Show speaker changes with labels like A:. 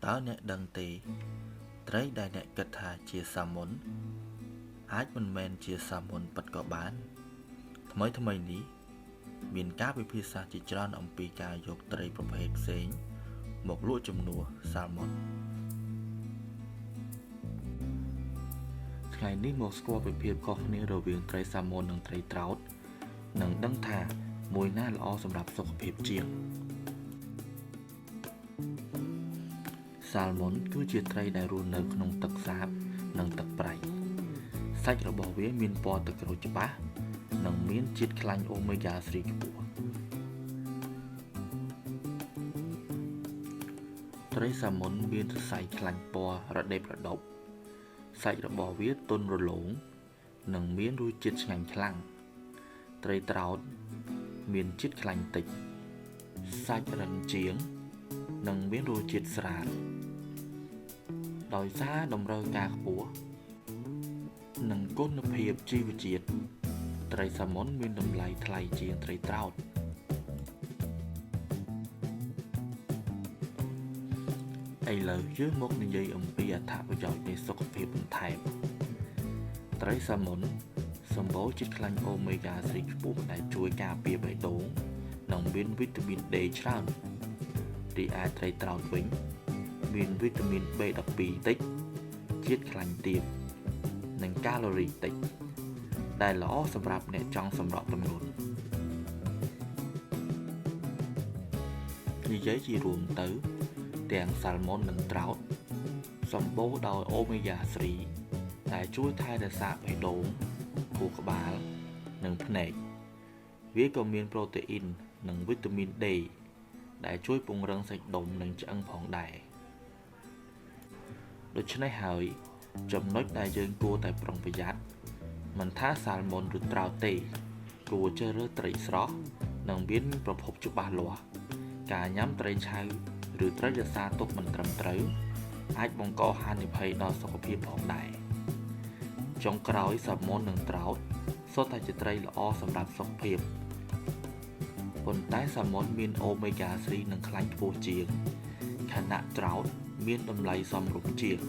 A: តើអ្នកដឹងទេត្រីដែលអ្នកគិតថាជាសាម៉ុនអាចមិនមែនជាសាម៉ុនពិតក៏បានថ្មីនេះមានការវិភាគសាស្ត្រជាច្រើនអំពីការយកត្រីប្រភេទផ្សេងមកលក់ជំនួសសាម៉ុនថ្ងៃនេះមកស្គាល់ពីភាពខុសគ្នារវាងត្រីសាម៉ុននិងត្រីត្រោតនិងដឹងថាមួយណាល្អសម្រាប់សុខភាពជាងសាល់ម៉ុនគឺជាត្រីដែលរស់នៅក្នុងទឹកសាបនិងទឹកប្រៃសាច់របស់វាមានពណ៌ទឹកក្រូចច្បាស់និងមានជាតិខ្លាញ់អូមេហ្គា 3 ខ្ពស់ត្រីសាម៉ុនមានសរសៃខ្លាញ់ពណ៌រដេប្រដប់សាច់របស់វាទន់រលោងនិងមានរសជាតិឆ្ងាញ់ខ្លាំងត្រីត្រោតមានជាតិខ្លាញ់តិចសាច់រឹងជាងនិងមានរសជាតិស្រាលដោយសារតម្រូវការខ្ពស់និងគុណភាពជីវជាតិត្រីសាម៉ុនមានតម្លៃថ្លៃជាងត្រីត្រោតឥឡូវយើងមកនិយាយអំពីអត្ថប្រយោជន៍នៃសុខភាពបន្ថែមត្រីសាម៉ុនសម្បូរជាតិខ្លាញ់អូមេហ្គា 3 ខ្ពស់ដែលជួយការពារបេះដូងនិងមានវីតាមីន D ច្រើនរីឯត្រីត្រោតវិញមានវីតាមីន B12 តិចជាតិខ្លាញ់ទាបនិងកាឡូរីតិចដែលល្អសម្រាប់អ្នកចង់សម្រកទម្ងន់និយាយជារួមទៅទាំងសាល់ម៉ុននិងត្រោតសម្បូរដោយអូមេហ្គា 3 ដែលជួយថែរក្សាបេះដូងខួរក្បាលនិងភ្នែកវាក៏មានប្រូតេអ៊ីននិងវីតាមីន D ដែលជួយពង្រឹងសាច់ដុំនិងឆ្អឹងផងដែរដូច្នេះហើយចំណុចដែលយើងគួរតែប្រុងប្រយ័ត្នមិនថាសាល់ម៉ុនឬត្រោតទេគួរជ្រើសរើសត្រីស្រស់និងមានប្រភពច្បាស់លាស់ការញ៉ាំត្រីឆៅឬត្រីរក្សាទុកមិនត្រឹមត្រូវអាចបង្កហានិភ័យដល់សុខភាពផងដែរចុងក្រោយសាល់ម៉ុននិងត្រោតសុទ្ធតែជាត្រីល្អសម្រាប់សុខភាពប៉ុន្តែសាល់ម៉ុនមានអូមេហ្គា 3 និងខ្លាញ់ខ្ពស់ជាងខណៈត្រោតមានតម្លៃសមរម្យជាង